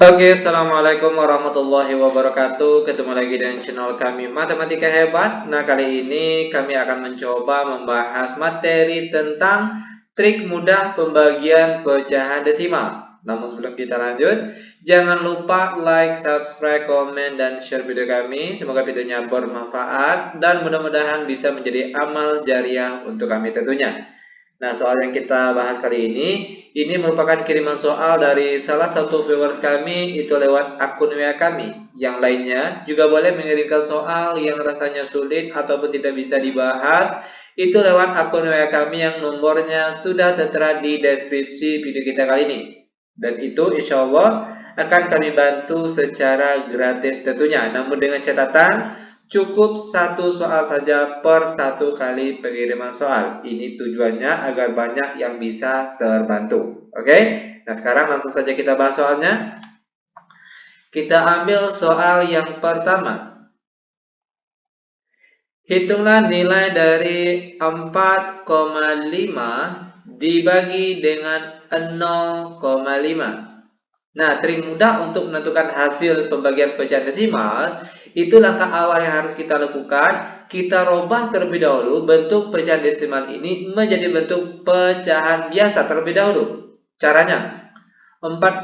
Oke, assalamualaikum warahmatullahi wabarakatuh. Ketemu lagi dengan channel kami Matematika Hebat. Nah, kali ini kami akan mencoba membahas materi tentang trik mudah pembagian pecahan desimal. Namun sebelum kita lanjut, jangan lupa like, subscribe, komen, dan share video kami. Semoga videonya bermanfaat dan mudah-mudahan bisa menjadi amal jariah untuk kami tentunya. Nah, soal yang kita bahas kali ini merupakan kiriman soal dari salah satu viewers kami itu lewat akun WA kami. Yang lainnya juga boleh mengirimkan soal yang rasanya sulit ataupun tidak bisa dibahas itu lewat akun WA kami yang nomornya sudah tertera di deskripsi video kita kali ini. Dan itu insya Allah akan kami bantu secara gratis tentunya. Namun dengan catatan cukup satu soal saja per satu kali pengiriman soal. Ini tujuannya agar banyak yang bisa terbantu. Oke? Nah, sekarang langsung saja kita bahas soalnya. Kita ambil soal yang pertama. Hitunglah nilai dari 4,5 dibagi dengan 0,5. Nah, trik mudah untuk menentukan hasil pembagian pecahan desimal, itu langkah awal yang harus kita lakukan. Kita robah terlebih dahulu bentuk pecahan desimal ini menjadi bentuk pecahan biasa terlebih dahulu. Caranya, 4,5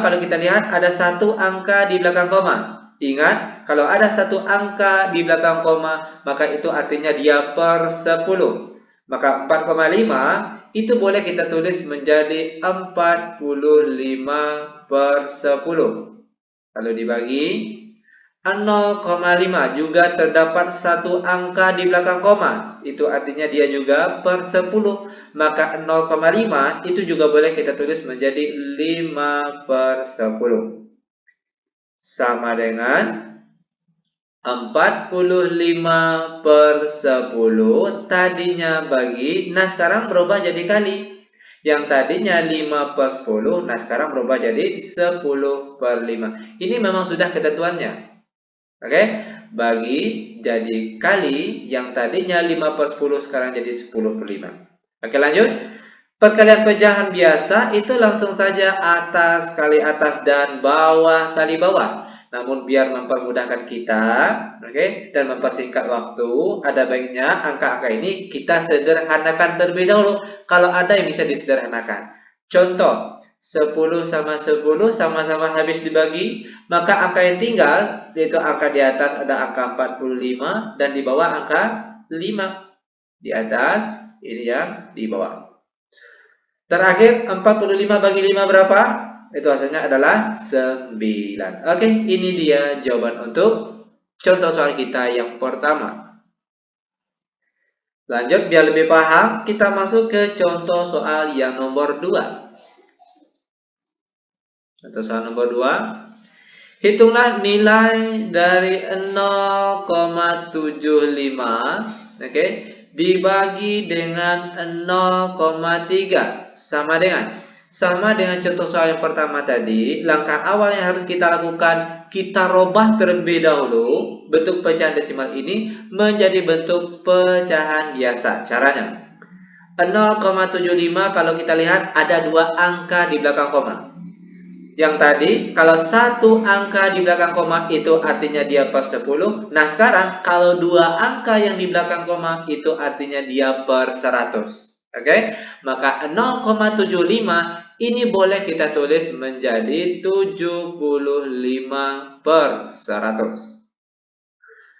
kalau kita lihat ada satu angka di belakang koma. Ingat, kalau ada satu angka di belakang koma, maka itu artinya dia per 10. Maka 4,5 itu boleh kita tulis menjadi 45 per 10. Lalu dibagi 0,5 juga terdapat satu angka di belakang koma. Itu artinya dia juga per 10. Maka 0,5 itu juga boleh kita tulis menjadi 5 per 10. Sama dengan 45 per 10 tadinya bagi, nah sekarang berubah jadi kali. Yang tadinya 5 per 10, nah sekarang berubah jadi 10 per 5. Ini memang sudah ketentuannya. Oke, bagi jadi kali, yang tadinya 5 per 10 sekarang jadi 10 per 5. Oke, lanjut. Perkalian pecahan biasa itu langsung saja atas kali atas dan bawah kali bawah. Namun biar mempermudahkan kita, oke, dan mempersingkat waktu, ada baiknya angka-angka ini kita sederhanakan terlebih dahulu. Kalau ada yang bisa disederhanakan. Contoh, 10 sama 10 sama-sama habis dibagi, maka angka yang tinggal yaitu angka di atas ada angka 45 dan di bawah angka 5. Di atas ini yang di bawah. Terakhir 45 bagi 5 berapa? Itu hasilnya adalah 9. Oke, ini dia jawaban untuk contoh soal kita yang pertama. Lanjut, biar lebih paham, kita masuk ke contoh soal yang nomor 2. Contoh soal nomor 2. Hitunglah nilai dari 0,75, oke, dibagi dengan 0,3 sama dengan contoh soal yang pertama tadi. Langkah awal yang harus kita lakukan, kita robah terlebih dahulu bentuk pecahan desimal ini menjadi bentuk pecahan biasa. Caranya 0,75 kalau kita lihat ada dua angka di belakang koma. Yang tadi, kalau satu angka di belakang koma itu artinya dia per 10. Nah, sekarang kalau dua angka yang di belakang koma itu artinya dia per 100. Oke? Maka 0,75 ini boleh kita tulis menjadi 75 per 100.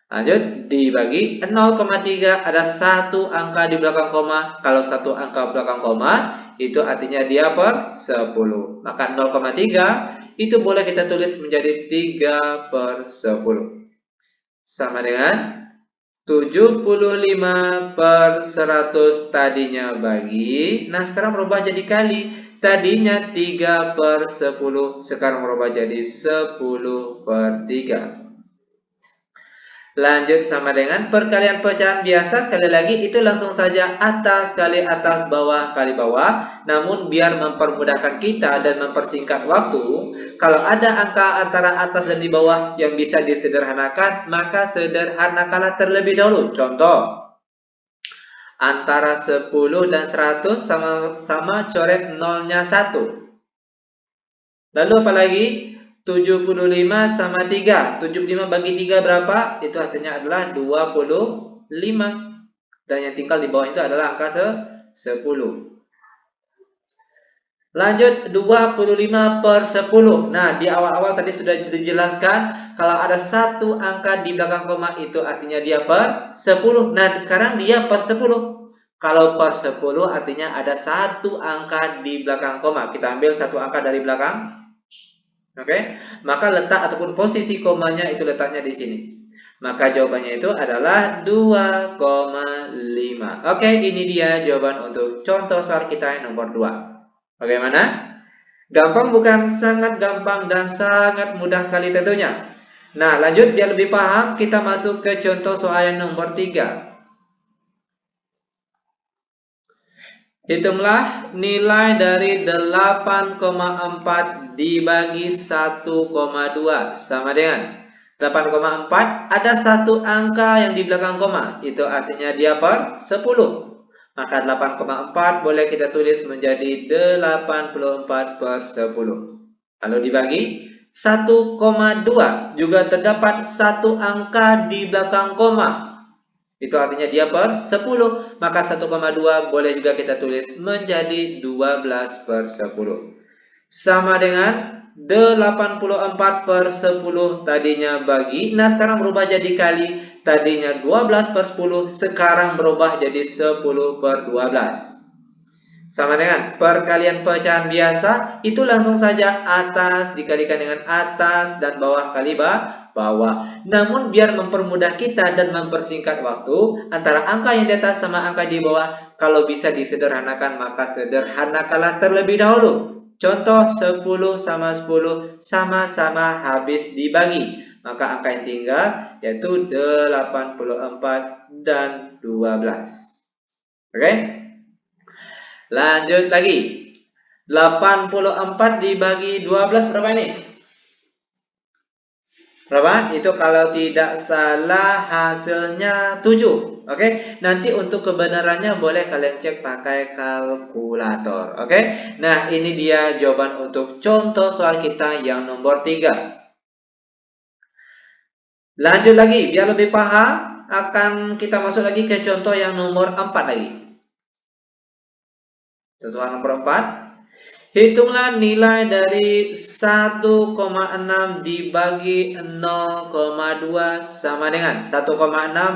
Lanjut, dibagi 0,3 ada satu angka di belakang koma. Kalau satu angka belakang koma, itu artinya dia per 10. Maka 0,3 itu boleh kita tulis menjadi 3 per 10. Sama dengan 75 per 100 tadinya bagi. Nah, sekarang berubah jadi kali. Tadinya 3 per 10, sekarang berubah jadi 10 per 3. Lanjut sama dengan perkalian pecahan biasa, sekali lagi itu langsung saja atas kali atas, bawah kali bawah. Namun biar mempermudahkan kita dan mempersingkat waktu, kalau ada angka antara atas dan di bawah yang bisa disederhanakan, maka sederhanakanlah terlebih dahulu. Contoh, antara 10 dan 100 sama-sama coret nolnya 1. Lalu apa lagi? 75 sama 3. 75 bagi 3 berapa? Itu hasilnya adalah 25. Dan yang tinggal di bawah itu adalah angka 10. Lanjut 25 per 10. Nah, di awal-awal tadi sudah dijelaskan kalau ada satu angka di belakang koma itu artinya dia per 10. Nah, sekarang dia per 10. Kalau per 10 artinya ada satu angka di belakang koma. Kita ambil satu angka dari belakang. Oke, maka letak ataupun posisi komanya itu letaknya di sini. Maka jawabannya itu adalah 2,5. Oke, ini dia jawaban untuk contoh soal kita yang nomor 2. Bagaimana? Gampang bukan? Sangat gampang dan sangat mudah sekali tentunya. Nah, lanjut biar lebih paham, kita masuk ke contoh soal yang nomor 3. Hitunglah nilai dari 8,4 dibagi 1,2 sama dengan 8,4 ada satu angka yang di belakang koma. Itu artinya dia per 10. Maka 8,4 boleh kita tulis menjadi 84 per 10. Lalu dibagi 1,2 juga terdapat satu angka di belakang koma. Itu artinya dia per 10. Maka 1,2 boleh juga kita tulis menjadi 12 per 10. Sama dengan 84 per 10 tadinya bagi. Nah, sekarang berubah jadi kali. Tadinya 12 per 10. Sekarang berubah jadi 10 per 12. Sama dengan perkalian pecahan biasa. Itu langsung saja atas dikalikan dengan atas dan bawah kali bawah. Namun biar mempermudah kita dan mempersingkat waktu antara angka yang di atas sama angka di bawah, kalau bisa disederhanakan maka sederhanakanlah terlebih dahulu. Contoh 10 sama 10 sama-sama habis dibagi. Maka angka yang tinggal yaitu 84 dan 12. Oke? Lanjut lagi. 84 dibagi 12 berapa ini? Berapa? Itu kalau tidak salah hasilnya 7. Oke, nanti untuk kebenarannya boleh kalian cek pakai kalkulator. Oke, nah ini dia jawaban untuk contoh soal kita yang nomor 3. Lanjut lagi, biar lebih paham, akan kita masuk lagi ke contoh yang nomor 4 lagi. Contoh nomor 4. Hitunglah nilai dari 1,6 dibagi 0,2 sama dengan 1,6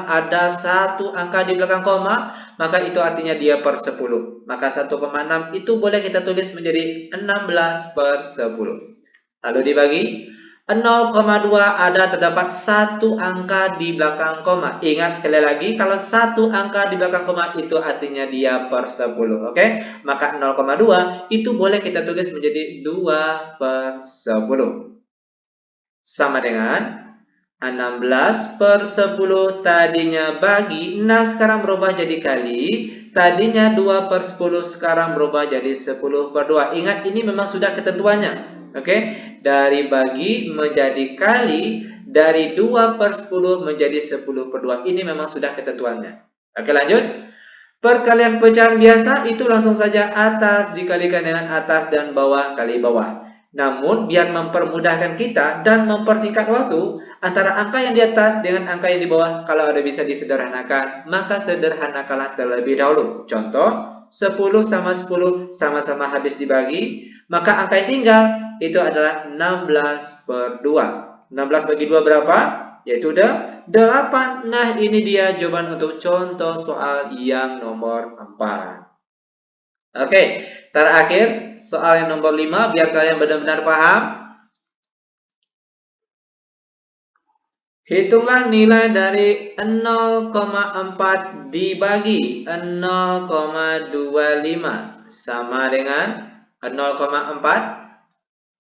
ada satu angka di belakang koma, maka itu artinya dia per 10. Maka 1,6 itu boleh kita tulis menjadi 16 per 10. Lalu dibagi 0,2 ada terdapat satu angka di belakang koma. Ingat sekali lagi, kalau satu angka di belakang koma itu artinya dia per 10. Oke? Maka 0,2 itu boleh kita tulis menjadi 2 per 10. Sama dengan 16 per 10 tadinya bagi. Nah, sekarang berubah jadi kali. Tadinya 2 per 10 sekarang berubah jadi 10 per 2. Ingat, ini memang sudah ketentuannya. Oke, dari bagi menjadi kali, dari 2 per 10 menjadi 10 per 2. Ini memang sudah ketentuannya. Oke, lanjut. Perkalian pecahan biasa itu langsung saja atas dikalikan dengan atas dan bawah kali bawah. Namun, biar mempermudahkan kita dan mempersingkat waktu antara angka yang di atas dengan angka yang di bawah, kalau ada bisa disederhanakan, maka sederhanakanlah terlebih dahulu. Contoh, 10 sama 10 sama-sama habis dibagi, maka angka yang tinggal itu adalah 16 per 2. 16 bagi 2 berapa? Yaitu 8. Nah, ini dia jawaban untuk contoh soal yang nomor 4. Oke, terakhir soal yang nomor 5 biar kalian benar-benar paham. Hitunglah nilai dari 0,4 dibagi 0,25 sama dengan 0,4.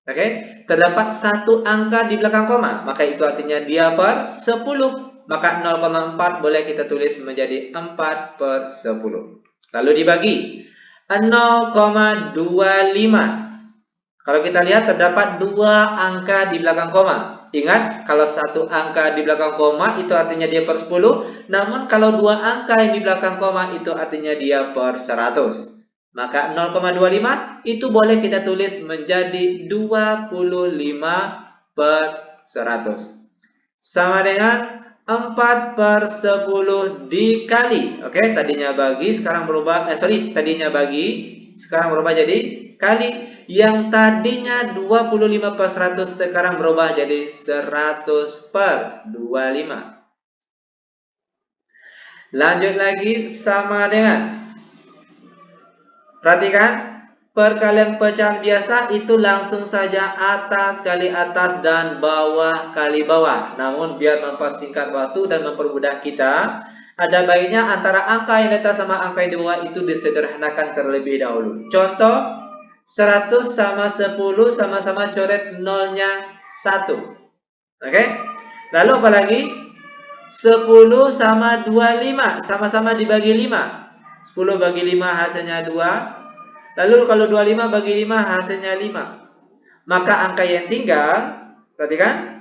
Oke, terdapat satu angka di belakang koma, maka itu artinya dia per 10. Maka 0,4 boleh kita tulis menjadi 4 per 10. Lalu dibagi 0,25. Kalau kita lihat terdapat dua angka di belakang koma. Ingat, kalau satu angka di belakang koma itu artinya dia per 10. Namun kalau dua angka yang di belakang koma itu artinya dia per 100. Maka 0,25 itu boleh kita tulis menjadi 25 per 100. Sama dengan 4 per 10 dikali. Oke, tadinya bagi, sekarang berubah, tadinya bagi, sekarang berubah jadi kali. Yang tadinya 25 per 100, sekarang berubah jadi 100 per 25. Lanjut lagi, sama dengan, perhatikan, perkalian pecahan biasa itu langsung saja atas kali atas dan bawah kali bawah. Namun biar mempersingkat waktu dan mempermudah kita, ada baiknya antara angka yang di atas sama angka yang di bawah itu disederhanakan terlebih dahulu. Contoh, 100 sama 10 sama-sama coret nolnya 1. Oke? Lalu apa lagi? 10 sama 25 sama-sama dibagi 5. 10 bagi 5 hasilnya 2. Lalu kalau 25 bagi 5 hasilnya 5. Maka angka yang tinggal, perhatikan,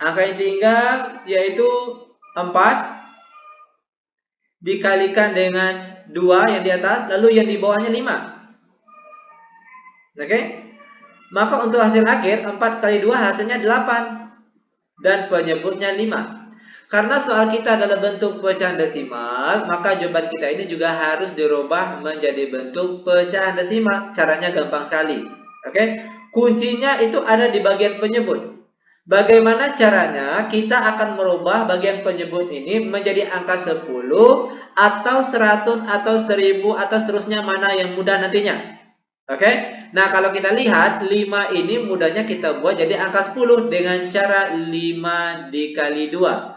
angka yang tinggal yaitu 4 dikalikan dengan 2 yang di atas, lalu yang di bawahnya 5. Oke? Maka untuk hasil akhir 4 kali 2 hasilnya 8 dan penyebutnya 5. Karena soal kita adalah bentuk pecahan desimal, maka jawaban kita ini juga harus dirubah menjadi bentuk pecahan desimal. Caranya gampang sekali. Oke? Kuncinya itu ada di bagian penyebut. Bagaimana caranya kita akan merubah bagian penyebut ini menjadi angka 10 atau 100 atau 1000 atau seterusnya, mana yang mudah nantinya. Oke? Nah, kalau kita lihat 5 ini mudahnya kita buat jadi angka 10 dengan cara 5 dikali 2.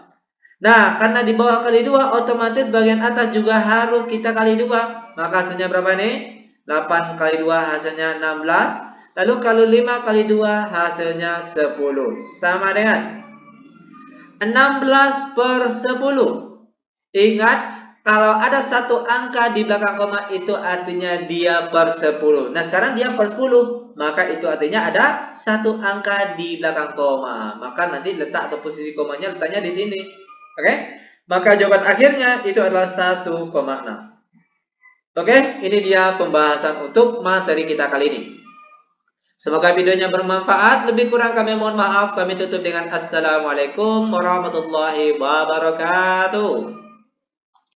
Nah, karena di bawah kali 2, otomatis bagian atas juga harus kita kali 2. Maka hasilnya berapa nih? 8 kali 2 hasilnya 16. Lalu kalau 5 kali 2 hasilnya 10. Sama dengan 16 per 10. Ingat, kalau ada satu angka di belakang koma itu artinya dia per 10. Nah, sekarang dia per 10. Maka itu artinya ada satu angka di belakang koma. Maka nanti letak atau posisi komanya letaknya di sini. Oke, maka jawaban akhirnya itu adalah 1,6. Oke, ini dia pembahasan untuk materi kita kali ini. Semoga videonya bermanfaat. Lebih kurang kami mohon maaf. Kami tutup dengan Assalamualaikum warahmatullahi wabarakatuh.